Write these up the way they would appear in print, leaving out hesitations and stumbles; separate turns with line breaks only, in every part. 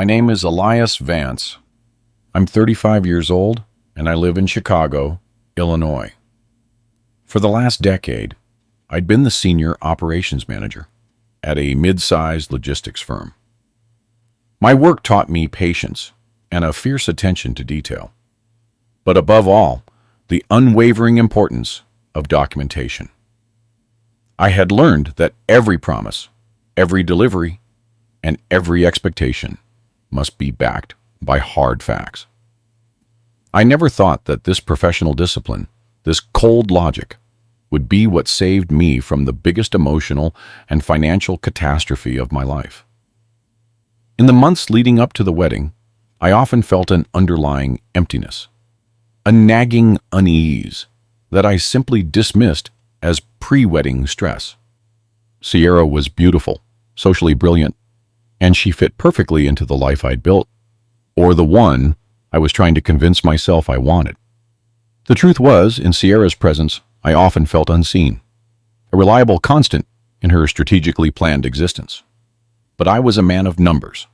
My name is Elias Vance. I'm 35 years old, and I live in Chicago, Illinois. For the last decade, I'd been the senior operations manager at a mid-sized logistics firm. My work taught me patience and a fierce attention to detail, but above all, the unwavering importance of documentation. I had learned that every promise, every delivery, and every expectation must be backed by hard facts. I never thought that this professional discipline, this cold logic, would be what saved me from the biggest emotional and financial catastrophe of my life. In the months leading up to the wedding, I often felt an underlying emptiness, a nagging unease that I simply dismissed as pre-wedding stress. Sierra was beautiful, socially brilliant, and she fit perfectly into the life I'd built, or the one I was trying to convince myself I wanted. The truth was, in Sierra's presence, I often felt unseen, a reliable constant in her strategically planned existence. But I was a man of numbers.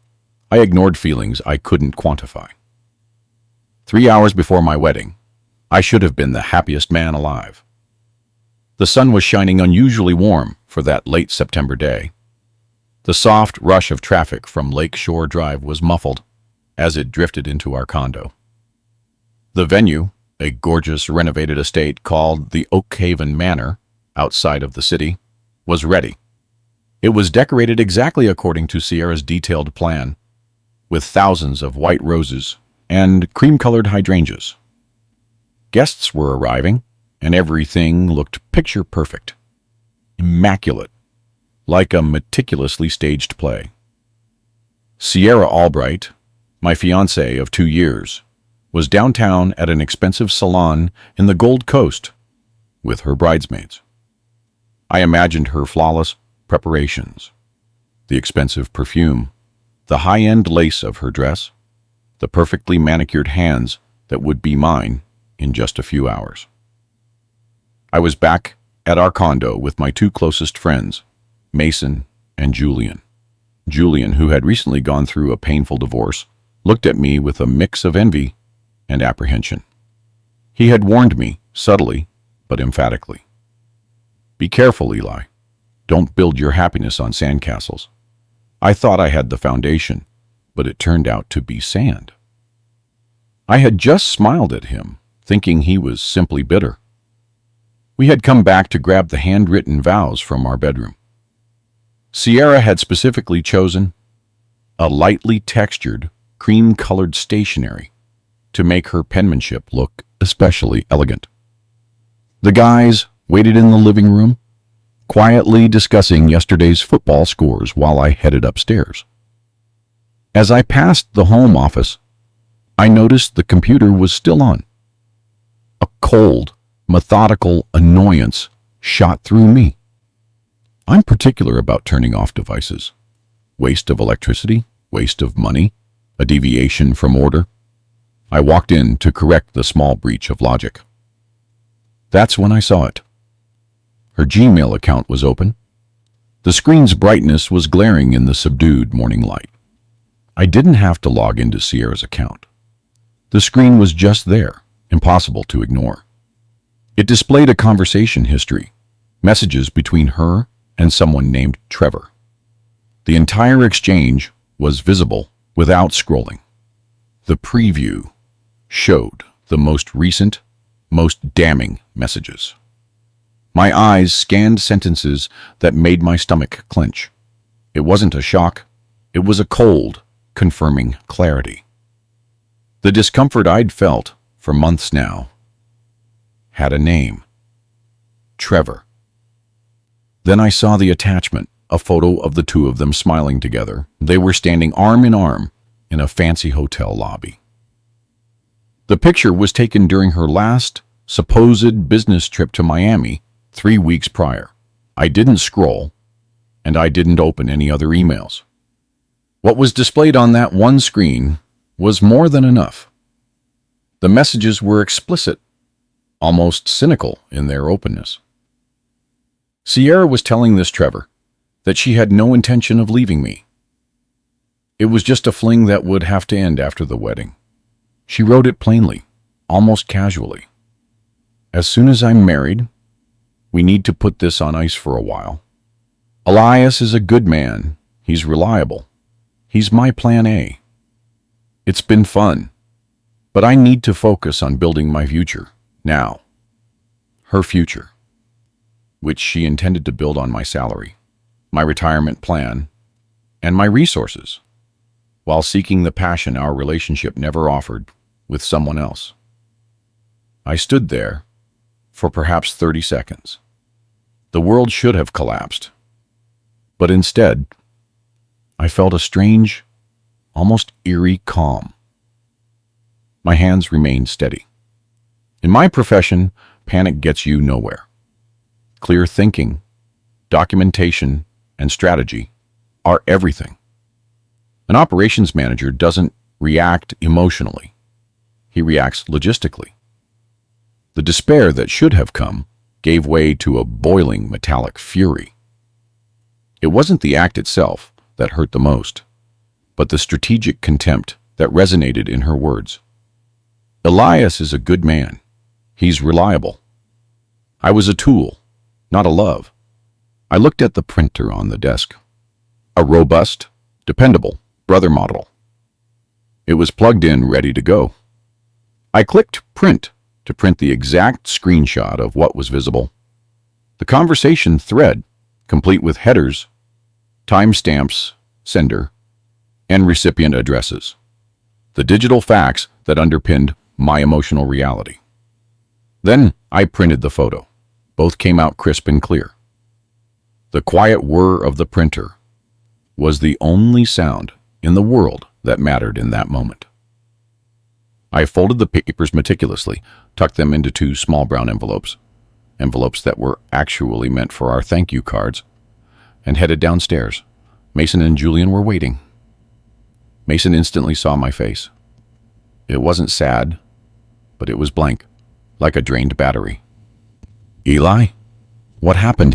I ignored feelings I couldn't quantify. 3 hours before my wedding, I should have been the happiest man alive. The sun was shining unusually warm for that late September day. The soft rush of traffic from Lake Shore Drive was muffled as it drifted into our condo. The venue, a gorgeous renovated estate called the Oakhaven Manor outside of the city, was ready. It was decorated exactly according to Sierra's detailed plan, with thousands of white roses and cream-colored hydrangeas. Guests were arriving, and everything looked picture perfect, immaculate, like a meticulously staged play. Sierra Albright, my fiancée of 2 years, was downtown at an expensive salon in the Gold Coast with her bridesmaids. I imagined her flawless preparations, the expensive perfume, the high-end lace of her dress, the perfectly manicured hands that would be mine in just a few hours. I was back at our condo with my 2 closest friends, Mason and Julian. Julian, who had recently gone through a painful divorce, looked at me with a mix of envy and apprehension. He had warned me, subtly but emphatically. Be careful, Eli. Don't build your happiness on sandcastles. I thought I had the foundation, but it turned out to be sand. I had just smiled at him, thinking he was simply bitter. We had come back to grab the handwritten vows from our bedroom. Sierra had specifically chosen a lightly textured, cream-colored stationery to make her penmanship look especially elegant. The guys waited in the living room, quietly discussing yesterday's football scores while I headed upstairs. As I passed the home office, I noticed the computer was still on. A cold, methodical annoyance shot through me. I'm particular about turning off devices. Waste of electricity, waste of money, a deviation from order. I walked in to correct the small breach of logic. That's when I saw it. Her Gmail account was open. The screen's brightness was glaring in the subdued morning light. I didn't have to log into Sierra's account. The screen was just there, impossible to ignore. It displayed a conversation history, messages between her and someone named Trevor. The entire exchange was visible without scrolling. The preview showed the most recent, most damning messages. My eyes scanned sentences that made my stomach clench. It wasn't a shock. It was a cold, confirming clarity. The discomfort I'd felt for months now had a name. Trevor. Then I saw the attachment, a photo of the 2 of them smiling together. They were standing arm in arm in a fancy hotel lobby. The picture was taken during her last supposed business trip to Miami 3 weeks prior. I didn't scroll, and I didn't open any other emails. What was displayed on that one screen was more than enough. The messages were explicit, almost cynical in their openness. Sierra was telling this Trevor that she had no intention of leaving me. It was just a fling that would have to end after the wedding. She wrote it plainly, almost casually. As soon as I'm married, we need to put this on ice for a while. Elias is a good man. He's reliable. He's my plan A. It's been fun, but I need to focus on building my future now. Her future, which she intended to build on my salary, my retirement plan, and my resources, while seeking the passion our relationship never offered with someone else. I stood there for perhaps 30 seconds. The world should have collapsed, but instead, I felt a strange, almost eerie calm. My hands remained steady. In my profession, panic gets you nowhere. Clear thinking, documentation, and strategy are everything. An operations manager doesn't react emotionally. He reacts logistically. The despair that should have come gave way to a boiling metallic fury. It wasn't the act itself that hurt the most, but the strategic contempt that resonated in her words. Elias is a good man. He's reliable. I was a tool, not a love. I looked at the printer on the desk. A robust, dependable brother model. It was plugged in, ready to go. I clicked print to print the exact screenshot of what was visible. The conversation thread, complete with headers, timestamps, sender, and recipient addresses. The digital facts that underpinned my emotional reality. Then I printed the photo. Both came out crisp and clear. The quiet whir of the printer was the only sound in the world that mattered in that moment. I folded the papers meticulously, tucked them into 2 small brown envelopes that were actually meant for our thank you cards, and headed downstairs. Mason and Julian were waiting. Mason instantly saw my face. It wasn't sad, but it was blank, like a drained battery. "Eli, what happened?"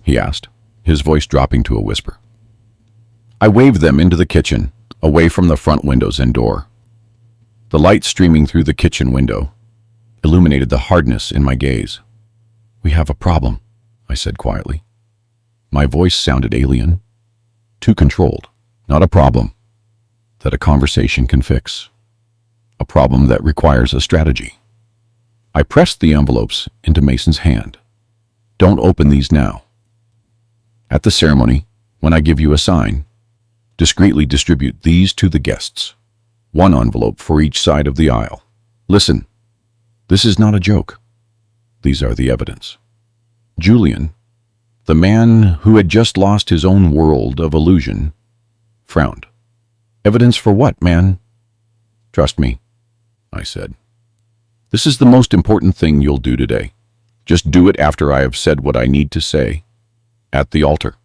he asked, his voice dropping to a whisper. I waved them into the kitchen, away from the front windows and door. The light streaming through the kitchen window illuminated the hardness in my gaze. "We have a problem," I said quietly. My voice sounded alien, too controlled. "Not a problem that a conversation can fix. A problem that requires a strategy." I pressed the envelopes into Mason's hand. "Don't open these now. At the ceremony, when I give you a sign, discreetly distribute these to the guests. 1 envelope for each side of the aisle. Listen, this is not a joke. These are the evidence." Julian, the man who had just lost his own world of illusion, frowned. "Evidence for what, man?" "Trust me," I said. "This is the most important thing you'll do today. Just do it after I have said what I need to say. At the altar."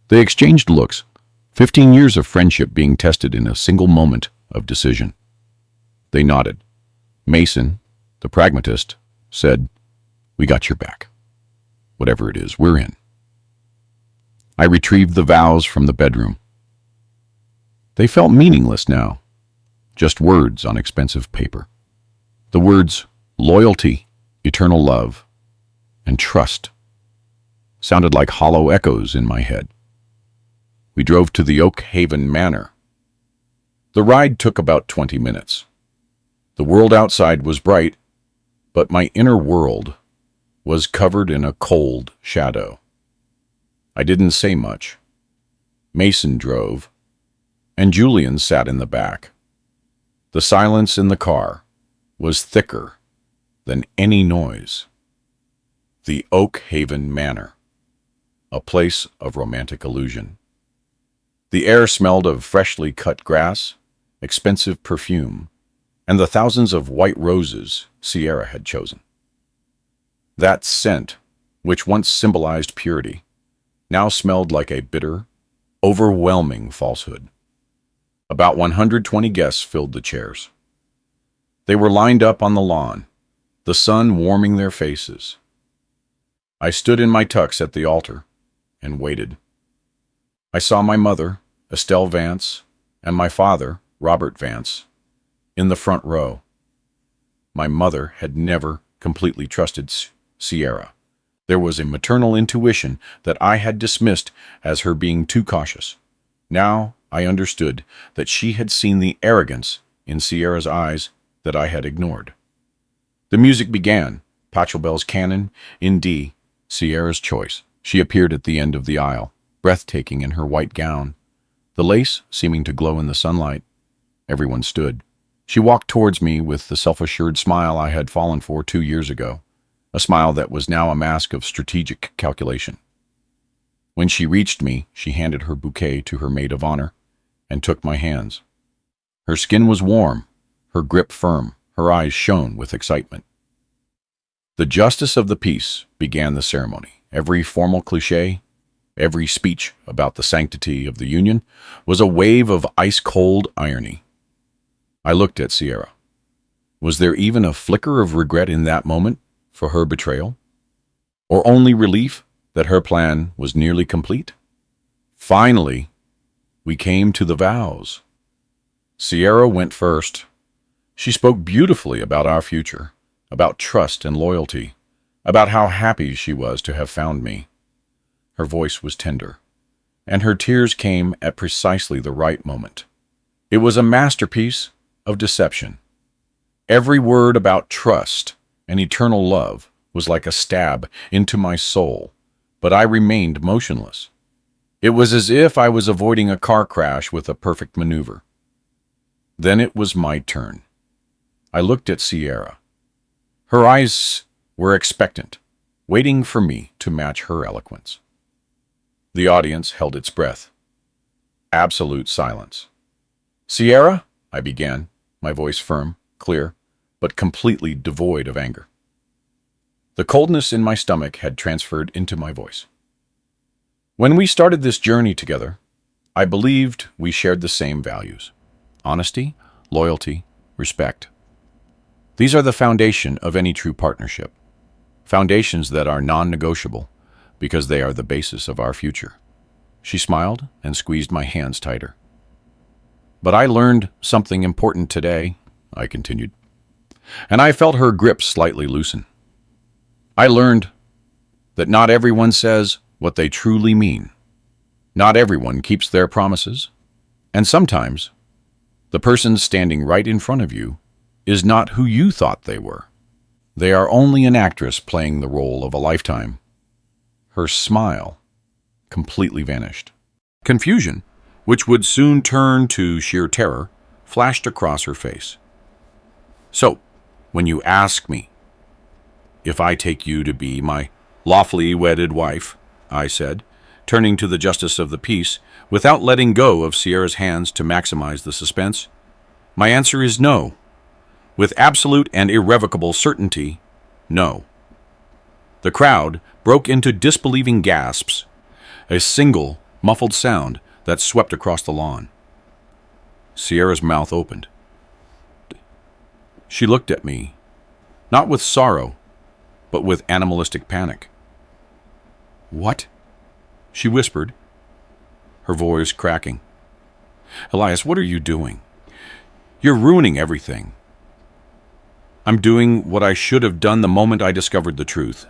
They exchanged looks, 15 years of friendship being tested in a single moment of decision. They nodded. Mason, the pragmatist, said, "We got your back. Whatever it is, we're in." I retrieved the vows from the bedroom. They felt meaningless now, just words on expensive paper. The words loyalty, eternal love, and trust sounded like hollow echoes in my head. We drove to the Oak Haven Manor. The ride took about 20 minutes. The world outside was bright, but my inner world was covered in a cold shadow. I didn't say much. Mason drove, and Julian sat in the back. The silence in the car was thicker than any noise. The Oak Haven Manor, a place of romantic illusion. The air smelled of freshly cut grass, expensive perfume, and the thousands of white roses Sierra had chosen. That scent, which once symbolized purity, now smelled like a bitter, overwhelming falsehood. About 120 guests filled the chairs. They were lined up on the lawn, the sun warming their faces. I stood in my tux at the altar and waited. I saw my mother, Estelle Vance, and my father, Robert Vance, in the front row. My mother had never completely trusted Sierra. There was a maternal intuition that I had dismissed as her being too cautious. Now I understood that she had seen the arrogance in Sierra's eyes that I had ignored. The music began, Pachelbel's Canon in D, Sierra's choice. She appeared at the end of the aisle, breathtaking in her white gown, the lace seeming to glow in the sunlight. Everyone stood. She walked towards me with the self-assured smile I had fallen for 2 years ago, a smile that was now a mask of strategic calculation. When she reached me, she handed her bouquet to her maid of honor and took my hands. Her skin was warm, her grip firm, her eyes shone with excitement. The justice of the peace began the ceremony. Every formal cliché, every speech about the sanctity of the union was a wave of ice-cold irony. I looked at Sierra. Was there even a flicker of regret in that moment for her betrayal? Or only relief that her plan was nearly complete? Finally, we came to the vows. Sierra went first. She spoke beautifully about our future, about trust and loyalty, about how happy she was to have found me. Her voice was tender, and her tears came at precisely the right moment. It was a masterpiece of deception. Every word about trust and eternal love was like a stab into my soul, but I remained motionless. It was as if I was avoiding a car crash with a perfect maneuver. Then it was my turn. I looked at Sierra. Her eyes were expectant, waiting for me to match her eloquence. The audience held its breath. Absolute silence. "Sierra," I began, my voice firm, clear, but completely devoid of anger. The coldness in my stomach had transferred into my voice. When we started this journey together, I believed we shared the same values: honesty, loyalty, respect. These are the foundation of any true partnership, foundations that are non-negotiable because they are the basis of our future. She smiled and squeezed my hands tighter. "But I learned something important today," I continued, and I felt her grip slightly loosen. "I learned that not everyone says what they truly mean. Not everyone keeps their promises, and sometimes the person standing right in front of you is not who you thought they were. They are only an actress playing the role of a lifetime." Her smile completely vanished. Confusion, which would soon turn to sheer terror, flashed across her face. "So, when you ask me if I take you to be my lawfully wedded wife," I said, turning to the justice of the peace, without letting go of Sierra's hands to maximize the suspense, "my answer is no. With absolute and irrevocable certainty, no." The crowd broke into disbelieving gasps, a single, muffled sound that swept across the lawn. Sierra's mouth opened. She looked at me, not with sorrow, but with animalistic panic. "What?" she whispered, her voice cracking. "Elias, what are you doing? You're ruining everything." "I'm doing what I should have done the moment I discovered the truth,"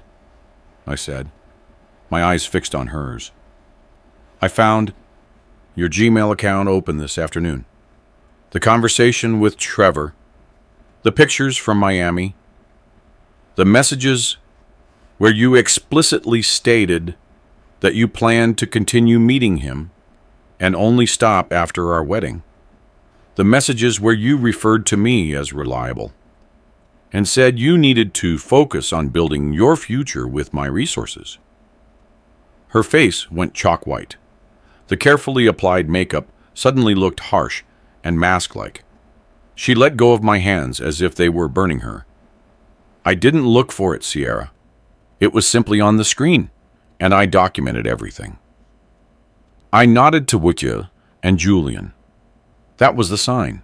I said, my eyes fixed on hers. "I found your Gmail account open this afternoon. The conversation with Trevor, the pictures from Miami, the messages where you explicitly stated that you planned to continue meeting him and only stop after our wedding, the messages where you referred to me as reliable and said you needed to focus on building your future with my resources." Her face went chalk white. The carefully applied makeup suddenly looked harsh and mask-like. She let go of my hands as if they were burning her. "I didn't look for it, Sierra. It was simply on the screen, and I documented everything." I nodded to Wutya and Julian. That was the sign.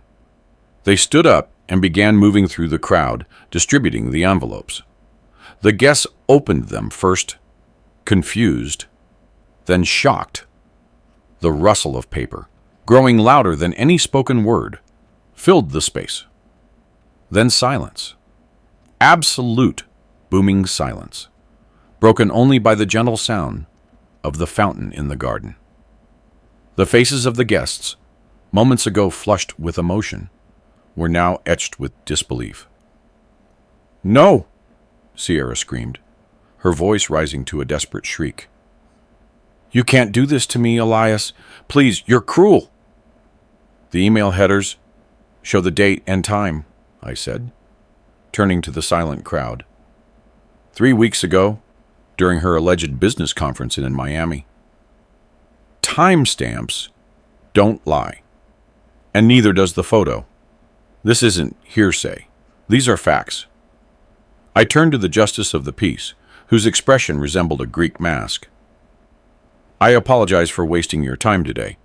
They stood up and began moving through the crowd, distributing the envelopes. The guests opened them first, confused, then shocked. The rustle of paper, growing louder than any spoken word, filled the space. Then silence. Absolute, booming silence, broken only by the gentle sound of the fountain in the garden. The faces of the guests, moments ago flushed with emotion, were now etched with disbelief. "No!" Sierra screamed, her voice rising to a desperate shriek. "You can't do this to me, Elias. Please, you're cruel." "The email headers show the date and time," I said, turning to the silent crowd. 3 weeks ago, during her alleged business conference in Miami. Timestamps don't lie, and neither does the photo. This isn't hearsay. These are facts. I turned to the justice of the peace, whose expression resembled a Greek mask. "I apologize for wasting your time today.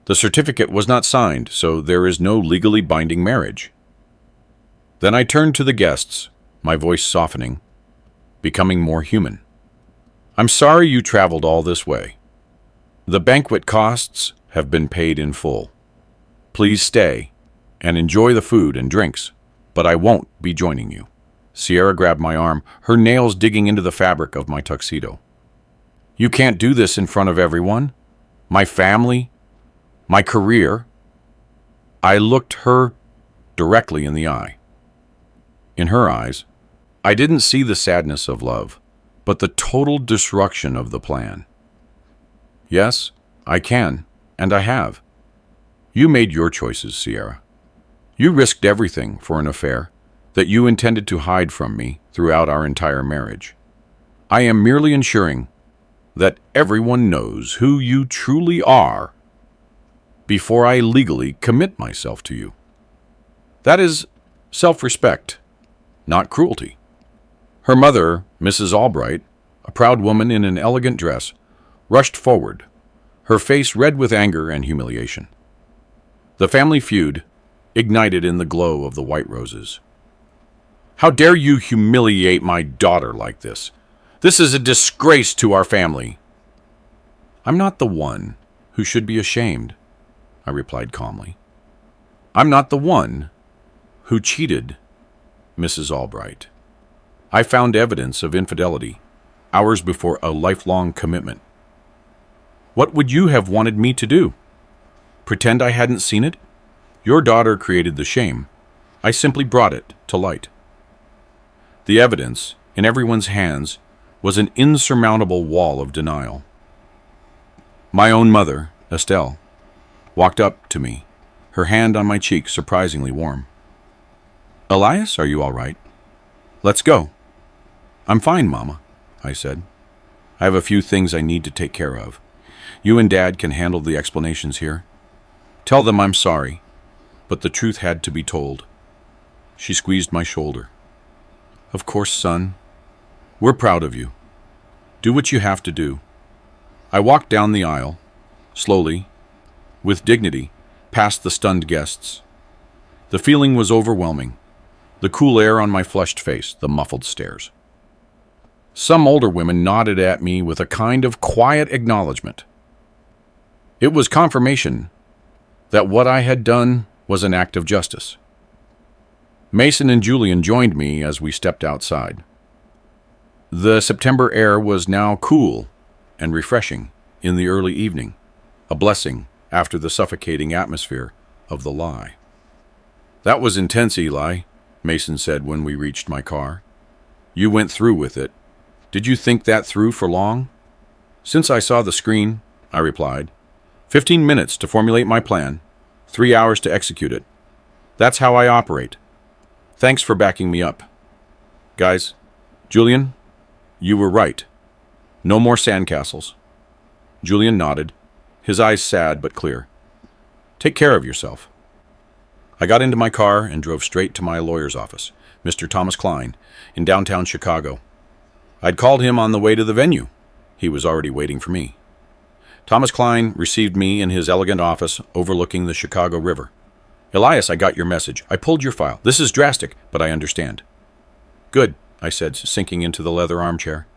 The certificate was not signed, so there is no legally binding marriage." Then I turned to the guests, my voice softening, becoming more human. "I'm sorry you traveled all this way. The banquet costs have been paid in full. Please stay and enjoy the food and drinks, but I won't be joining you." Sierra grabbed my arm, her nails digging into the fabric of my tuxedo. "You can't do this in front of everyone. My family, my career." I looked her directly in the eye. In her eyes, I didn't see the sadness of love, but the total destruction of the plan. "Yes, I can, and I have. You made your choices, Sierra. You risked everything for an affair that you intended to hide from me throughout our entire marriage. I am merely ensuring that everyone knows who you truly are before I legally commit myself to you. That is self-respect, not cruelty." Her mother, Mrs. Albright, a proud woman in an elegant dress, rushed forward, her face red with anger and humiliation. The family feud ignited in the glow of the white roses. "How dare you humiliate my daughter like this? This is a disgrace to our family." "I'm not the one who should be ashamed," I replied calmly. "I'm not the one who cheated Mrs. Albright. I found evidence of infidelity hours before a lifelong commitment. What would you have wanted me to do? Pretend I hadn't seen it? Your daughter created the shame. I simply brought it to light." The evidence, in everyone's hands, was an insurmountable wall of denial. My own mother, Estelle, walked up to me, her hand on my cheek surprisingly warm. "Elias, are you all right? Let's go." "I'm fine, Mama," I said. "I have a few things I need to take care of. You and Dad can handle the explanations here. Tell them I'm sorry, but the truth had to be told." She squeezed my shoulder. "Of course, son. We're proud of you. Do what you have to do." I walked down the aisle, slowly, with dignity, past the stunned guests. The feeling was overwhelming. The cool air on my flushed face, the muffled stares. Some older women nodded at me with a kind of quiet acknowledgement. It was confirmation that what I had done was an act of justice. Mason and Julian joined me as we stepped outside. The September air was now cool and refreshing in the early evening, a blessing after the suffocating atmosphere of the lie. "That was intense, Eli," Mason said when we reached my car. "You went through with it. Did you think that through for long?" "Since I saw the screen," I replied. 15 minutes to formulate my plan, 3 hours to execute it. That's how I operate. Thanks for backing me up. Guys, Julian, you were right. No more sandcastles." Julian nodded, his eyes sad but clear. "Take care of yourself." I got into my car and drove straight to my lawyer's office, Mr. Thomas Klein, in downtown Chicago. I'd called him on the way to the venue. He was already waiting for me. Thomas Klein received me in his elegant office overlooking the Chicago River. "Elias, I got your message. I pulled your file. This is drastic, but I understand." "Good," I said, sinking into the leather armchair.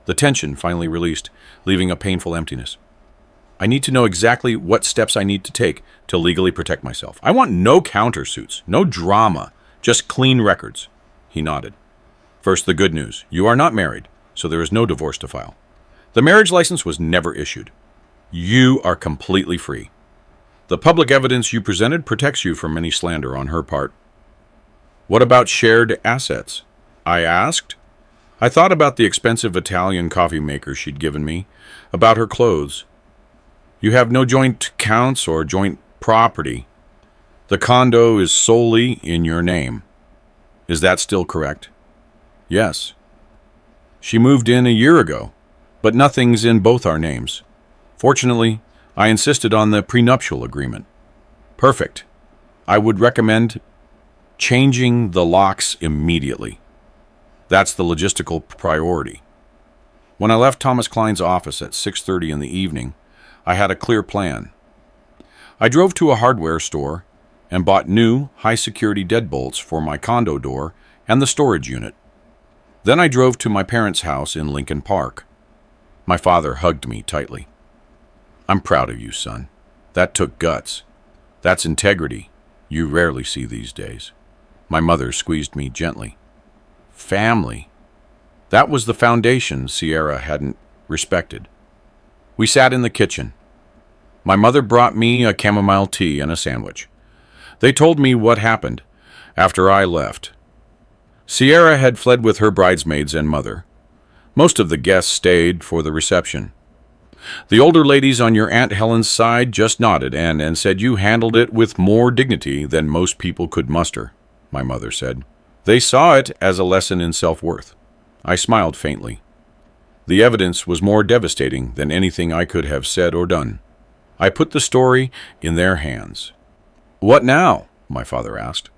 The tension finally released, leaving a painful emptiness. I need to know exactly what steps I need to take to legally protect myself. I want no countersuits, no drama, just clean records. He nodded. First, the good news. You are not married, so there is no divorce to file. The marriage license was never issued. You are completely free. The public evidence you presented protects you from any slander on her part. What about shared assets? I asked. I thought about the expensive Italian coffee maker she'd given me, about her clothes. You have no joint accounts or joint property. The condo is solely in your name. Is that still correct? Yes. She moved in a year ago, but nothing's in both our names. Fortunately, I insisted on the prenuptial agreement. Perfect. I would recommend changing the locks immediately. That's the logistical priority. When I left Thomas Klein's office at 6:30 in the evening, I had a clear plan. I drove to a hardware store and bought new, high-security deadbolts for my condo door and the storage unit. Then I drove to my parents' house in Lincoln Park. My father hugged me tightly. I'm proud of you, son. That took guts. That's integrity you rarely see these days. My mother squeezed me gently. Family. That was the foundation Sierra hadn't respected. We sat in the kitchen. My mother brought me a chamomile tea and a sandwich. They told me what happened after I left. Sierra had fled with her bridesmaids and mother. Most of the guests stayed for the reception. The older ladies on your Aunt Helen's side just nodded and said you handled it with more dignity than most people could muster, my mother said. They saw it as a lesson in self-worth. I smiled faintly. The evidence was more devastating than anything I could have said or done. I put the story in their hands. What now? My father asked.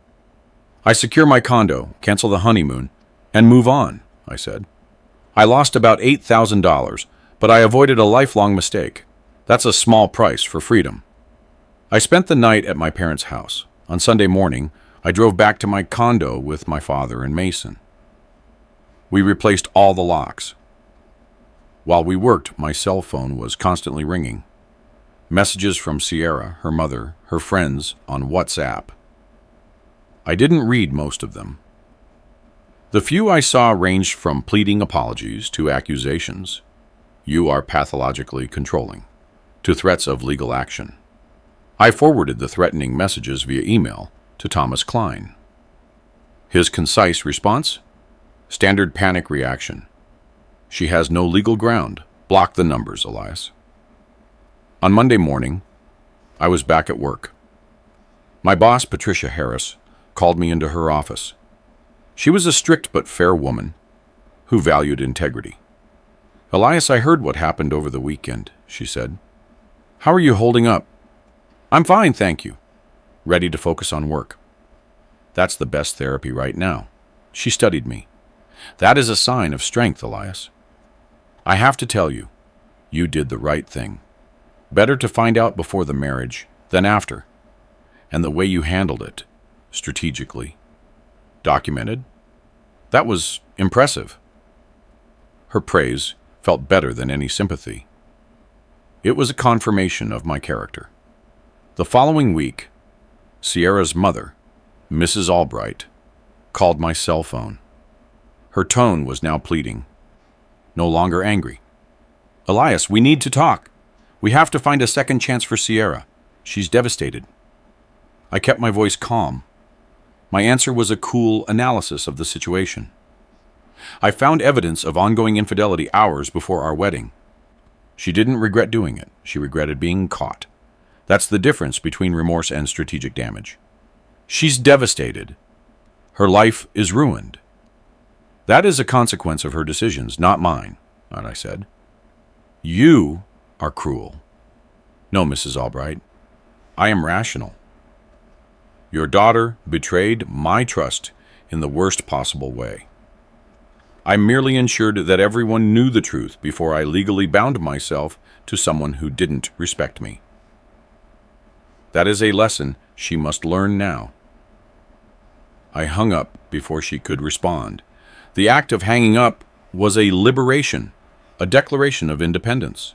I secure my condo, cancel the honeymoon, and move on, I said. I lost about $8,000, but I avoided a lifelong mistake. That's a small price for freedom. I spent the night at my parents' house. On Sunday morning, I drove back to my condo with my father and Mason. We replaced all the locks. While we worked, my cell phone was constantly ringing. Messages from Sierra, her mother, her friends on WhatsApp. I didn't read most of them. The few I saw ranged from pleading apologies to accusations. You are pathologically controlling, to threats of legal action. I forwarded the threatening messages via email to Thomas Klein. His concise response? Standard panic reaction. She has no legal ground. Block the numbers, Elias. On Monday morning, I was back at work. My boss, Patricia Harris, called me into her office. She was a strict but fair woman who valued integrity. Elias, I heard what happened over the weekend, she said. How are you holding up? I'm fine, thank you. Ready to focus on work. That's the best therapy right now. She studied me. That is a sign of strength, Elias. I have to tell you, you did the right thing. Better to find out before the marriage than after. And the way you handled it, strategically, documented, that was impressive. Her praise felt better than any sympathy. It was a confirmation of my character. The following week, Sierra's mother, Mrs. Albright, called my cell phone. Her tone was now pleading, no longer angry. Elias, we need to talk. We have to find a second chance for Sierra. She's devastated. I kept my voice calm. My answer was a cool analysis of the situation. I found evidence of ongoing infidelity hours before our wedding. She didn't regret doing it. She regretted being caught. That's the difference between remorse and strategic damage. She's devastated. Her life is ruined. That is a consequence of her decisions, not mine, I said. You are cruel. No, Mrs. Albright. I am rational. Your daughter betrayed my trust in the worst possible way. I merely ensured that everyone knew the truth before I legally bound myself to someone who didn't respect me. That is a lesson she must learn now. I hung up before she could respond. The act of hanging up was a liberation, a declaration of independence.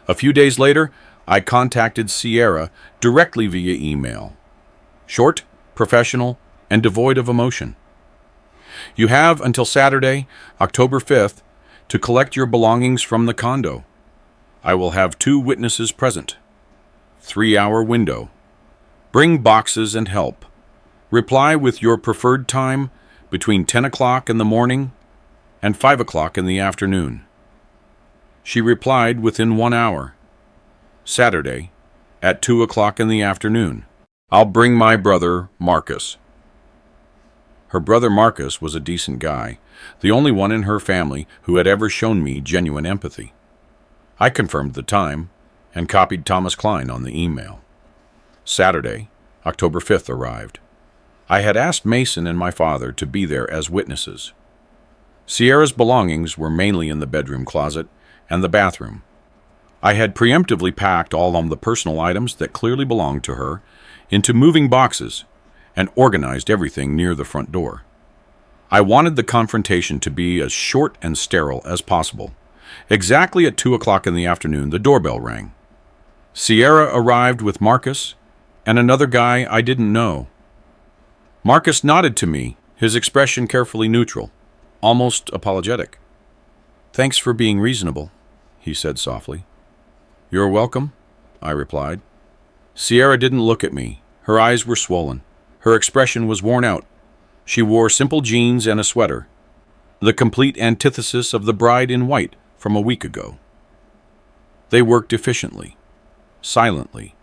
A few days later, I contacted Sierra directly via email. Short, professional, and devoid of emotion. You have until Saturday, October 5th, to collect your belongings from the condo. I will have 2 witnesses present. 3-hour window. Bring boxes and help. Reply with your preferred time between 10 o'clock in the morning and 5 o'clock in the afternoon. She replied within 1 hour. Saturday, at 2 o'clock in the afternoon. I'll bring my brother, Marcus. Her brother Marcus was a decent guy, the only one in her family who had ever shown me genuine empathy. I confirmed the time and copied Thomas Klein on the email. Saturday, October 5th arrived. I had asked Mason and my father to be there as witnesses. Sierra's belongings were mainly in the bedroom closet and the bathroom. I had preemptively packed all of the personal items that clearly belonged to her into moving boxes and organized everything near the front door. I wanted the confrontation to be as short and sterile as possible. Exactly at 2 o'clock in the afternoon, the doorbell rang. Sierra arrived with Marcus and another guy I didn't know. Marcus nodded to me, his expression carefully neutral, almost apologetic. "Thanks for being reasonable," he said softly. "You're welcome," I replied. Sierra didn't look at me. Her eyes were swollen. Her expression was worn out. She wore simple jeans and a sweater, the complete antithesis of the bride in white from a week ago. They worked efficiently, silently,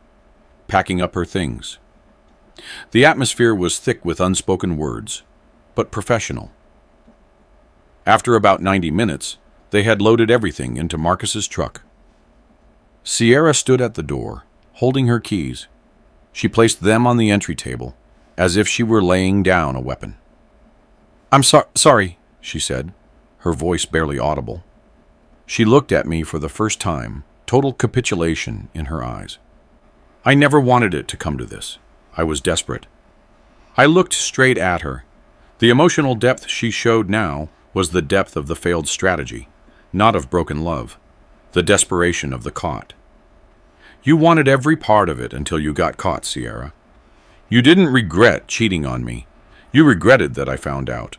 packing up her things. The atmosphere was thick with unspoken words, but professional. After about 90 minutes, they had loaded everything into Marcus's truck. Sierra stood at the door, holding her keys. She placed them on the entry table, as if she were laying down a weapon. "I'm sorry," she said, her voice barely audible. She looked at me for the first time, total capitulation in her eyes. I never wanted it to come to this. I was desperate. I looked straight at her. The emotional depth she showed now was the depth of the failed strategy, not of broken love, the desperation of the caught. You wanted every part of it until you got caught, Sierra. You didn't regret cheating on me. You regretted that I found out.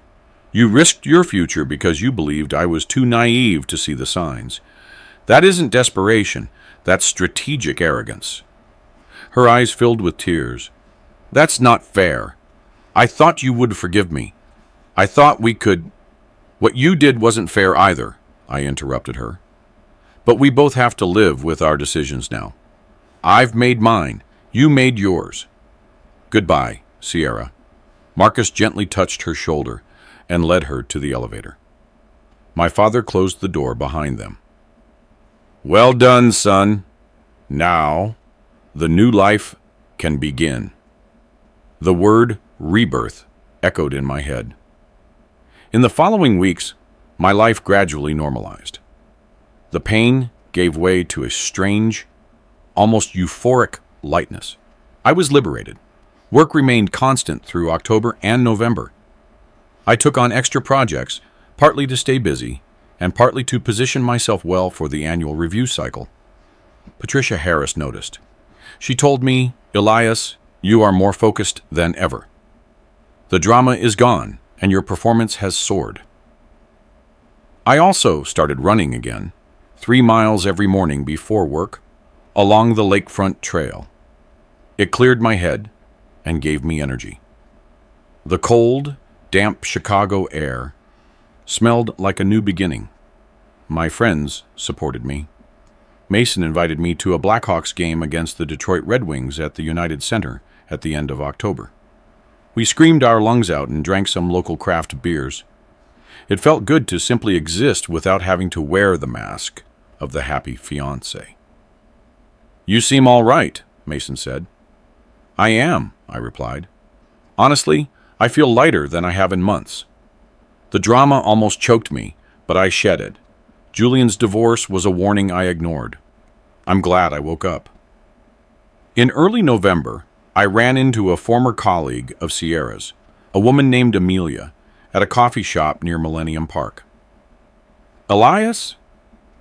You risked your future because you believed I was too naive to see the signs. That isn't desperation. That's strategic arrogance. Her eyes filled with tears. That's not fair. I thought you would forgive me. I thought we could... What you did wasn't fair either, I interrupted her. But we both have to live with our decisions now. I've made mine. You made yours. Goodbye, Sierra. Marcus gently touched her shoulder and led her to the elevator. My father closed the door behind them. Well done, son. Now, the new life can begin. The word rebirth echoed in my head. In the following weeks, my life gradually normalized. The pain gave way to a strange, almost euphoric lightness. I was liberated. Work remained constant through October and November. I took on extra projects, partly to stay busy, and partly to position myself well for the annual review cycle. Patricia Harris noticed. She told me, Elias, you are more focused than ever. The drama is gone, and your performance has soared. I also started running again, 3 miles every morning before work, along the lakefront trail. It cleared my head and gave me energy. The cold, damp Chicago air smelled like a new beginning. My friends supported me. Mason invited me to a Blackhawks game against the Detroit Red Wings at the United Center at the end of October. We screamed our lungs out and drank some local craft beers. It felt good to simply exist without having to wear the mask of the happy fiancée. You seem all right, Mason said. I am, I replied. Honestly, I feel lighter than I have in months. The drama almost choked me, but I shed it. Julian's divorce was a warning I ignored. I'm glad I woke up. In early November, I ran into a former colleague of Sierra's, a woman named Amelia, at a coffee shop near Millennium Park. Elias?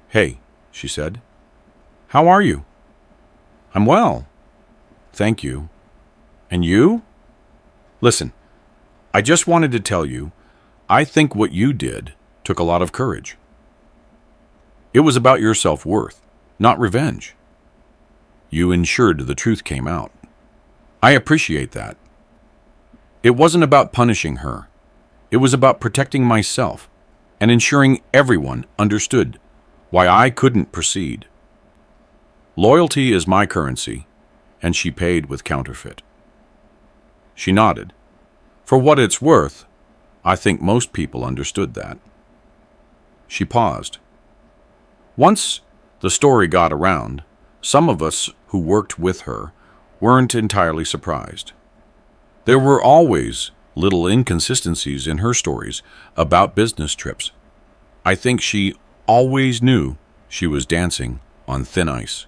Hey, she said. How are you? I'm well. Thank you. And you? Listen, I just wanted to tell you, I think what you did took a lot of courage. It was about your self-worth, not revenge. You ensured the truth came out. I appreciate that. It wasn't about punishing her. It was about protecting myself and ensuring everyone understood why I couldn't proceed. Loyalty is my currency, and she paid with counterfeit. She nodded. For what it's worth, I think most people understood that. She paused. Once the story got around, some of us who worked with her weren't entirely surprised. There were always little inconsistencies in her stories about business trips. I think she always knew she was dancing on thin ice.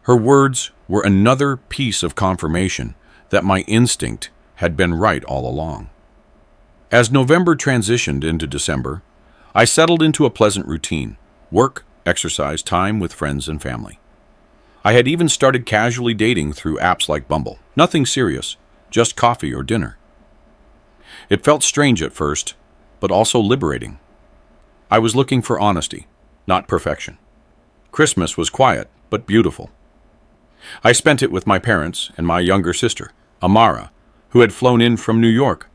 Her words were another piece of confirmation that my instinct had been right all along. As November transitioned into December, I settled into a pleasant routine: work, exercise, time with friends and family. I had even started casually dating through apps like Bumble. Nothing serious, just coffee or dinner. It felt strange at first, but also liberating. I was looking for honesty, not perfection. Christmas was quiet, but beautiful. I spent it with my parents and my younger sister, Amara, who had flown in from New York.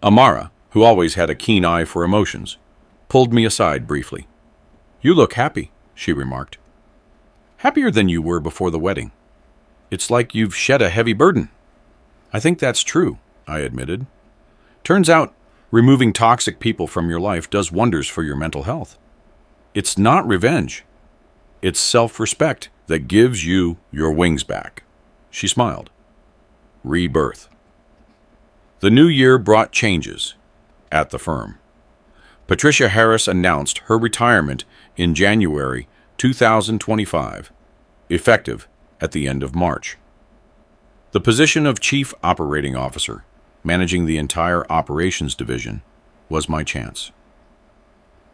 Amara, who always had a keen eye for emotions, pulled me aside briefly. "You look happy," she remarked. "Happier than you were before the wedding. It's like you've shed a heavy burden." "I think that's true," I admitted. "Turns out, removing toxic people from your life does wonders for your mental health. It's not revenge. It's self-respect that gives you your wings back." She smiled. Rebirth. The new year brought changes at the firm. Patricia Harris announced her retirement in January 2025, effective at the end of March. The position of Chief Operating Officer, managing the entire operations division, was my chance.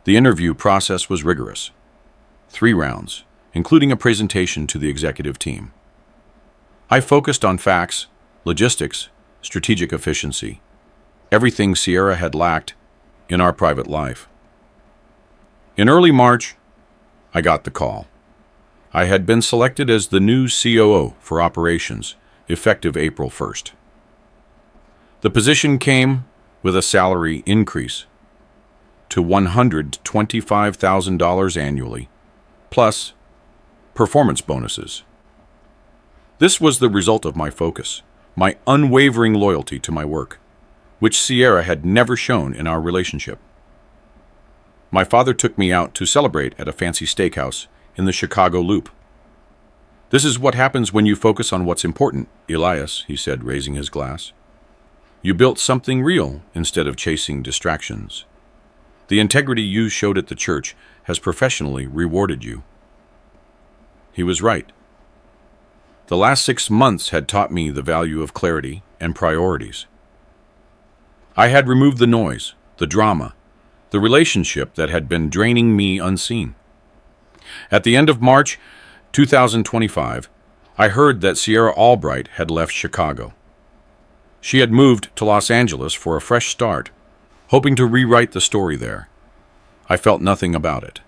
The interview process was rigorous. 3 rounds, including a presentation to the executive team. I focused on facts, logistics, strategic efficiency, everything Sierra had lacked in our private life. In early March, I got the call. I had been selected as the new COO for operations, effective April 1st. The position came with a salary increase to $125,000 annually, plus performance bonuses. This was the result of my focus, my unwavering loyalty to my work, which Sierra had never shown in our relationship. My father took me out to celebrate at a fancy steakhouse in the Chicago Loop. "This is what happens when you focus on what's important, Elias," he said, raising his glass. "You built something real instead of chasing distractions. The integrity you showed at the church has professionally rewarded you." He was right. The last 6 months had taught me the value of clarity and priorities. I had removed the noise, the drama, the relationship that had been draining me unseen. At the end of March 2025, I heard that Sierra Albright had left Chicago. She had moved to Los Angeles for a fresh start, hoping to rewrite the story there. I felt nothing about it.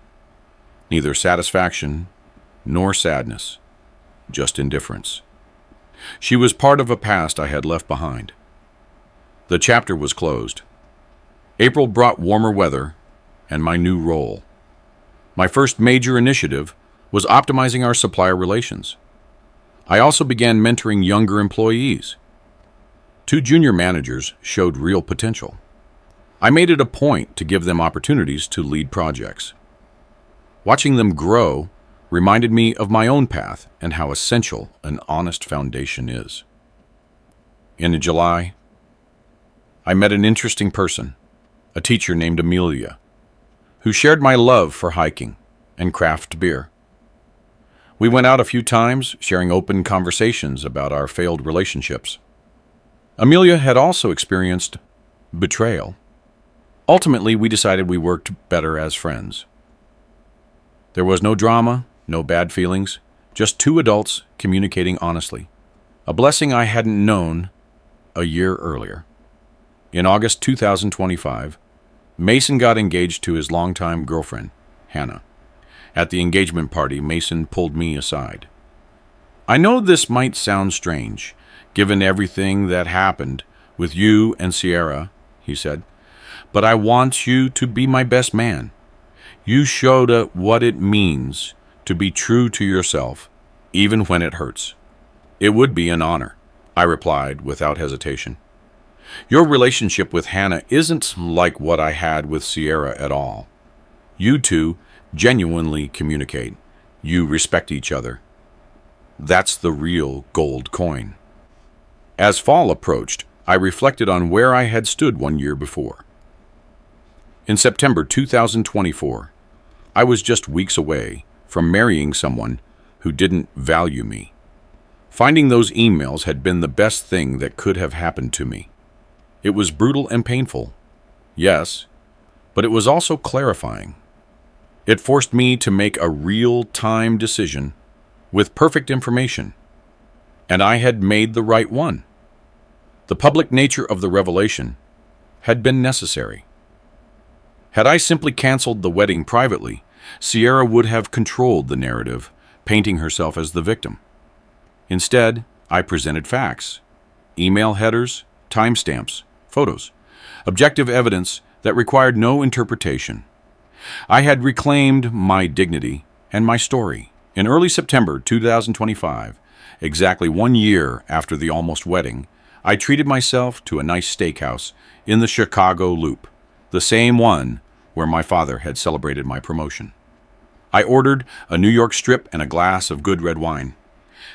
Neither satisfaction nor sadness, just indifference. She was part of a past I had left behind. The chapter was closed. April brought warmer weather and my new role. My first major initiative was optimizing our supplier relations. I also began mentoring younger employees. 2 junior managers showed real potential. I made it a point to give them opportunities to lead projects. Watching them grow reminded me of my own path and how essential an honest foundation is. In July, I met an interesting person, a teacher named Amelia, who shared my love for hiking and craft beer. We went out a few times, sharing open conversations about our failed relationships. Amelia had also experienced betrayal. Ultimately, we decided we worked better as friends. There was no drama, no bad feelings, just two adults communicating honestly. A blessing I hadn't known a year earlier. In August 2025, Mason got engaged to his longtime girlfriend, Hannah. At the engagement party, Mason pulled me aside. "I know this might sound strange, given everything that happened with you and Sierra," he said, "but I want you to be my best man. You showed what it means to be true to yourself, even when it hurts." "It would be an honor," I replied without hesitation. "Your relationship with Hannah isn't like what I had with Sierra at all. You two genuinely communicate. You respect each other. That's the real gold coin." As fall approached, I reflected on where I had stood 1 year before. In September 2024, I was just weeks away from marrying someone who didn't value me. Finding those emails had been the best thing that could have happened to me. It was brutal and painful, yes, but it was also clarifying. It forced me to make a real-time decision with perfect information, and I had made the right one. The public nature of the revelation had been necessary. Had I simply canceled the wedding privately, Sierra would have controlled the narrative, painting herself as the victim. Instead, I presented facts, email headers, timestamps, photos, objective evidence that required no interpretation. I had reclaimed my dignity and my story. In early September 2025, exactly 1 year after the almost wedding, I treated myself to a nice steakhouse in the Chicago Loop, the same one where my father had celebrated my promotion. I ordered a New York strip and a glass of good red wine.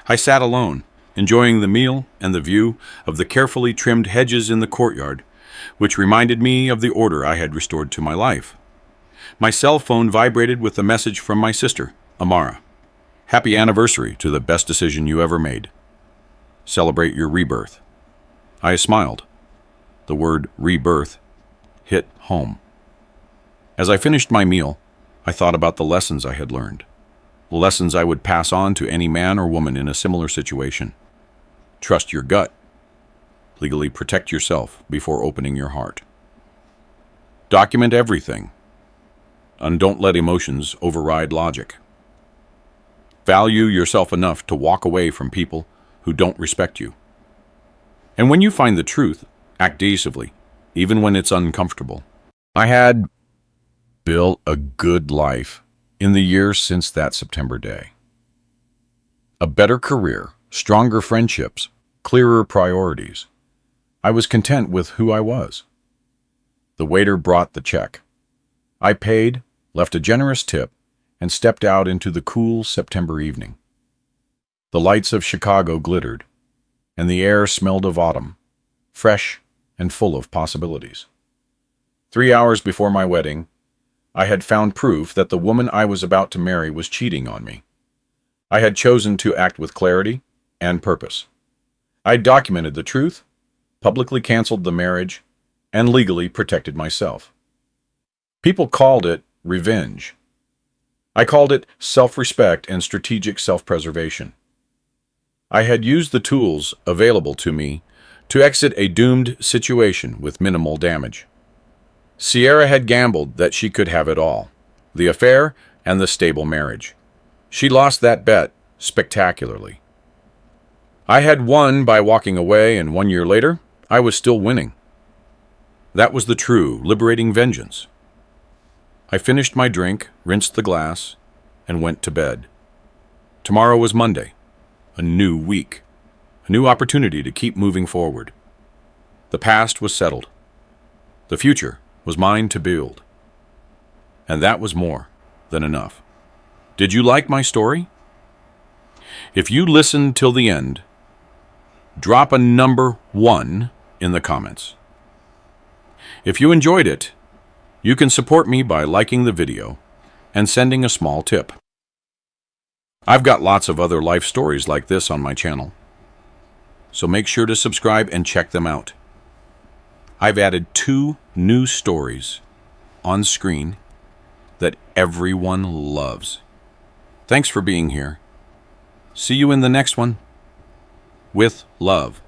I sat alone, enjoying the meal and the view of the carefully trimmed hedges in the courtyard, which reminded me of the order I had restored to my life. My cell phone vibrated with a message from my sister, Amara. "Happy anniversary to the best decision you ever made. Celebrate your rebirth." I smiled. The word rebirth hit home. As I finished my meal, I thought about the lessons I had learned. The lessons I would pass on to any man or woman in a similar situation. Trust your gut. Legally protect yourself before opening your heart. Document everything. And don't let emotions override logic. Value yourself enough to walk away from people who don't respect you. And when you find the truth, act decisively, even when it's uncomfortable. I had built a good life in the years since that September day. A better career, stronger friendships, clearer priorities. I was content with who I was. The waiter brought the check. I paid, left a generous tip, and stepped out into the cool September evening. The lights of Chicago glittered, and the air smelled of autumn, fresh and full of possibilities. 3 hours before my wedding, I had found proof that the woman I was about to marry was cheating on me. I had chosen to act with clarity and purpose. I documented the truth, publicly canceled the marriage, and legally protected myself. People called it revenge. I called it self-respect and strategic self-preservation. I had used the tools available to me to exit a doomed situation with minimal damage. Sierra had gambled that she could have it all, the affair and the stable marriage. She lost that bet spectacularly. I had won by walking away, and 1 year later, I was still winning. That was the true, liberating vengeance. I finished my drink, rinsed the glass, and went to bed. Tomorrow was Monday, a new week, a new opportunity to keep moving forward. The past was settled. The future was mine to build. And that was more than enough. Did you like my story? If you listened till the end, drop a number 1 in the comments. If you enjoyed it, you can support me by liking the video and sending a small tip. I've got lots of other life stories like this on my channel, so make sure to subscribe and check them out. I've added 2 new stories on screen that everyone loves. Thanks for being here. See you in the next one. With love.